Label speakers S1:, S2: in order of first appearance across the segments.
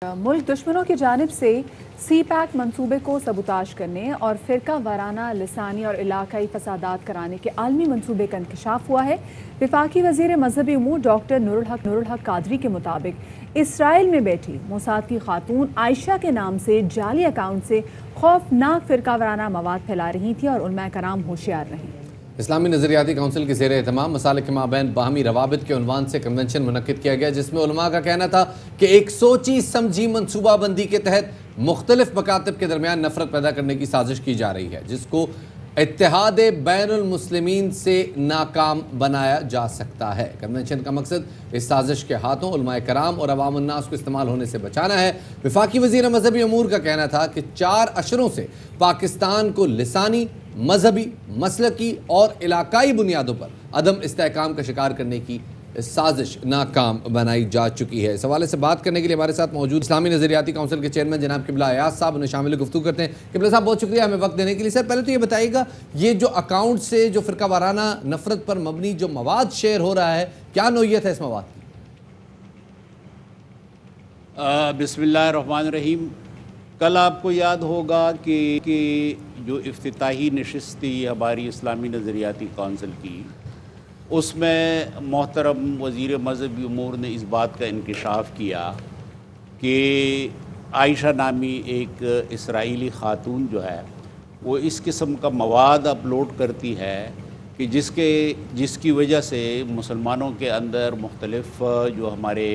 S1: मुल्क दुश्मनों की जानिब से सी पैक मनसूबे को सबूताज करने और फिरका वाराना लिसानी और इलाकाई फसादात कराने के आलमी मनसूबे का इंकशाफ हुआ है। वफाकी वज़ीर मजहबी उमूर डॉक्टर नूरुल हक कादरी के मुताबिक इसराइल में बैठी मोसाद की खातून आयशा के नाम से जाली अकाउंट से खौफनाक फिरका वाराना मवाद फैला रही थी और उलमा कराम होशियार रहीं।
S2: इस्लामी नज़रियाती काउंसिल के ज़ेर एहतमाम मसालिक के माबैन बाहमी रवाबित के उन्वान से कन्वेंशन मुनक्किद किया गया, जिसमें उलमा का कहना था कि एक सोची समझी मनसूबाबंदी के तहत मुख्तलिफ मकातब के दरमियान नफरत पैदा करने की साजिश की जा रही है, जिसको इत्तेहाद बैनुल मुस्लिमीन से नाकाम बनाया जा सकता है। कन्वेंशन का मकसद इस साजिश के हाथों उलमाए कराम और अवाम उन्नास को इस्तेमाल होने से बचाना है। वफाकी वज़ीर मजहबी अमूर का कहना था कि 4 अशरों से पाकिस्तान को लिसानी, मजहबी, मसलकी और इलाकाई बुनियादों पर अदम इस्तेहकाम का शिकार करने की साजिश नाकाम बनाई जा चुकी है। इस हवाले से बात करने के लिए हमारे साथ मौजूद इस्लामी नज़रियाती काउंसिल के चेयरमैन जनाब किबला अयाज साहब, उन्हें शामिल गुफ्तगू करते हैं। किबला साहब, बहुत शुक्रिया हमें वक्त देने के लिए। सर, पहले तो ये बताइएगा, ये जो अकाउंट से जो फ़िरका वाराना नफरत पर मबनी जो मवाद शेयर हो रहा है, क्या नोयत है इस मवाद की?
S3: बिस्मिल्लाहिर्रहमानिर्रहीम। कल आपको याद होगा कि जो इफ्तिताही नशिस्त थी हमारी इस्लामी नज़रियाती काउंसिल की, उसमें मोहतरम वज़ीर मजहबी उमूर ने इस बात का इंकशाफ किया कि आयशा नामी एक इसराइली ख़ातून जो है वो इस किस्म का मवाद अपलोड करती है कि जिसकी वजह से मुसलमानों के अंदर मुख्तलिफ जो हमारे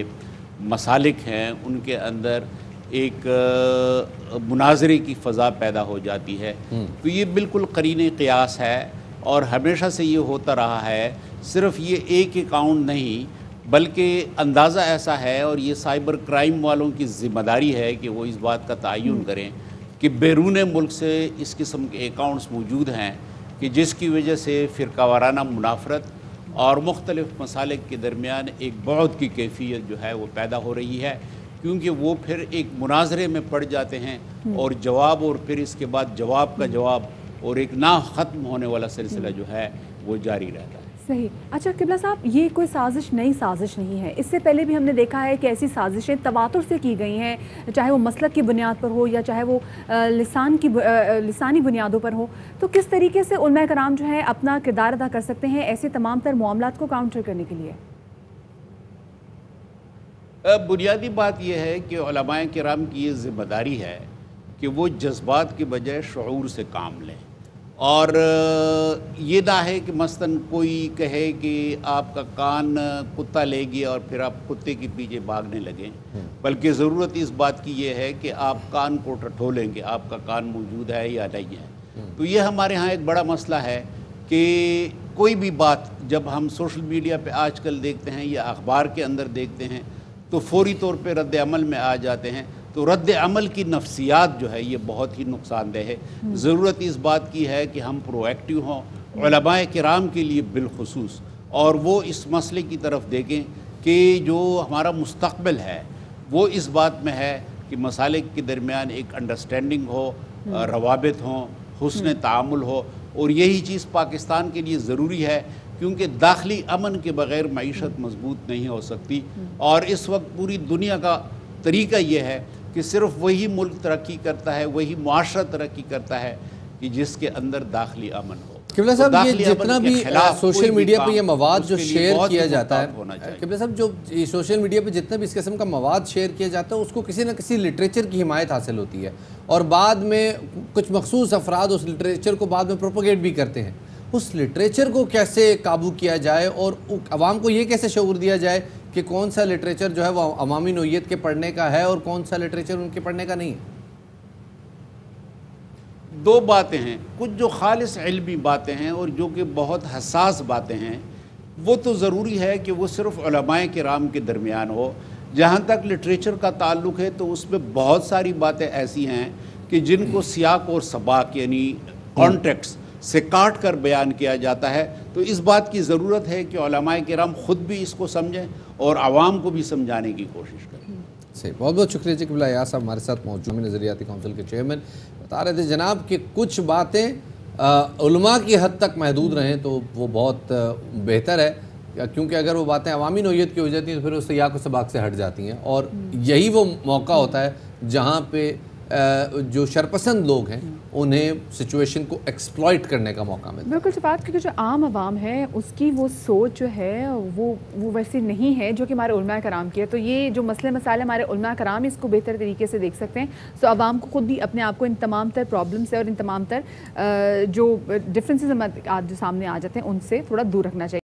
S3: मसालिक हैं उनके अंदर एक मुनाजरे की फ़ज़ा पैदा हो जाती है। तो ये बिल्कुल करीने क़ियास है और हमेशा से ये होता रहा है। सिर्फ़ ये एक अकाउंट नहीं बल्कि अंदाज़ा ऐसा है, और ये साइबर क्राइम वालों की ज़िम्मेदारी है कि वो इस बात का तयन करें कि बैरून मुल्क से इस किस्म के अकाउंट्स मौजूद हैं कि जिसकी वजह से फ़िरका वाराना मुनाफरत और मुख्तलिफ़ मसालिक के दरमियान एक बहुत की कैफियत जो है वो पैदा हो रही है, क्योंकि वो फिर एक मुनाजरे में पड़ जाते हैं और जवाब, और फिर इसके बाद जवाब का जवाब, और एक ना ख़त्म होने वाला सिलसिला जो है वो जारी रहता है।
S1: सही। अच्छा किबला साहब, ये कोई साजिश नई साजिश नहीं है। इससे पहले भी हमने देखा है कि ऐसी साजिशें तवातुर से की गई हैं, चाहे वो मसलक की बुनियाद पर हो या चाहे वो लिसानी बुनियादों पर हो। तो किस तरीके से उलमा कराम जो है अपना किरदार अदा कर सकते हैं ऐसे तमाम तर मामलात को काउंटर करने के लिए?
S3: बुनियादी बात यह है कि उलमाए किराम की ये ज़िम्मेदारी है कि वो जज्बात के बजाय शऊर से काम लें। और ये ना है कि मसलन कोई कहे कि आपका कान कुत्ता ले गया और फिर आप कुत्ते के पीछे भागने लगें, बल्कि ज़रूरत इस बात की ये है कि आप कान को टटोलें कि आपका कान मौजूद है या नहीं है। तो ये हमारे यहाँ एक बड़ा मसला है कि कोई भी बात जब हम सोशल मीडिया पे आजकल देखते हैं या अखबार के अंदर देखते हैं तो फौरी तौर पे रद्द अमल में आ जाते हैं। तो रद्द अमल की नफ्सियात जो है ये बहुत ही नुकसानदेह है। ज़रूरत इस बात की है कि हम प्रोएक्टिव हों, उलमाए किराम के लिए बिलखुसूस, और वो इस मसले की तरफ देखें कि जो हमारा मुस्तक़बिल है वो इस बात में है कि मसालिक के दरमियान एक अंडरस्टैंडिंग हो, रवाबित हों, हुस्न तामुल हो, और यही चीज़ पाकिस्तान के लिए ज़रूरी है, क्योंकि दाखिली अमन के बग़ैर मईशत मजबूत नहीं हो सकती। और इस वक्त पूरी दुनिया का तरीका यह है कि सिर्फ वही मुल्क तरक्की करता है, वही मुआशरा तरक्की करता है कि जिसके अंदर दाखिली अमन हो।
S2: किबला साहब, ये जितना भी सोशल मीडिया पे ये मवाद जो शेयर किया जाता है, किबला साहब, जो सोशल मीडिया पे जितना भी इस किस्म का मवाद शेयर किया जाता है उसको किसी न किसी लिटरेचर की हिमायत हासिल होती है, और बाद में कुछ मखसूस अफराद उस लिटरेचर को बाद में प्रोपोगेट भी करते हैं। उस लिटरेचर को कैसे काबू किया जाए और अवाम को ये कैसे शऊर दिया जाए कि कौन सा लिटरेचर जो है वो अवामी नोयत के पढ़ने का है और कौन सा लिटरेचर उनके पढ़ने का नहीं है?
S3: दो बातें हैं, कुछ जो खालिस इल्मी बातें हैं और जो कि बहुत हसास बातें हैं, वो तो ज़रूरी है कि वो सिर्फ़ उलमाए किराम के दरमियान हो। जहाँ तक लिटरेचर का ताल्लुक़ है तो उसमें बहुत सारी बातें ऐसी हैं कि जिनको सियाक और सबाक यानी कॉन्टेक्स्ट से काट कर बयान किया जाता है। तो इस बात की ज़रूरत है कि उलमाए किराम ख़ुद भी इसको समझें और आवाम को भी समझाने की कोशिश करें।
S2: सही, बहुत बहुत शुक्रिया जी। किबला अयाज साहब हमारे साथ मौजूद हैं, नज़रियाती काउंसिल के चेयरमैन। बता रहे थे जनाब कि कुछ बातें उलमा की हद तक महदूद रहें तो वो बहुत बेहतर है, کیونکہ اگر وہ باتیں عوامی نوعیت کی ہو جاتی ہیں تو پھر وہ سیاق و سباق سے ہٹ جاتی ہیں، اور یہی وہ موقع ہوتا ہے جہاں پہ جو شرپسند لوگ ہیں انہیں سچویشن کو ایکسپلائٹ کرنے کا موقع ملتا ہے۔
S1: بالکل شفاعت، کیونکہ جو عام عوام ہے اس کی وہ سوچ جو ہے وہ ویسی نہیں ہے جو کہ ہمارے علماء کرام کی ہے، تو یہ جو مسئلے مسائل ہمارے علماء کرام اس کو بہتر طریقے سے دیکھ سکتے ہیں، سو عوام کو خود بھی اپنے آپ کو ان تمام تر پرابلم سے اور ان تمام تر جو ڈفرینسز جو سامنے آ جاتے ہیں ان سے تھوڑا دور رکھنا چاہیے۔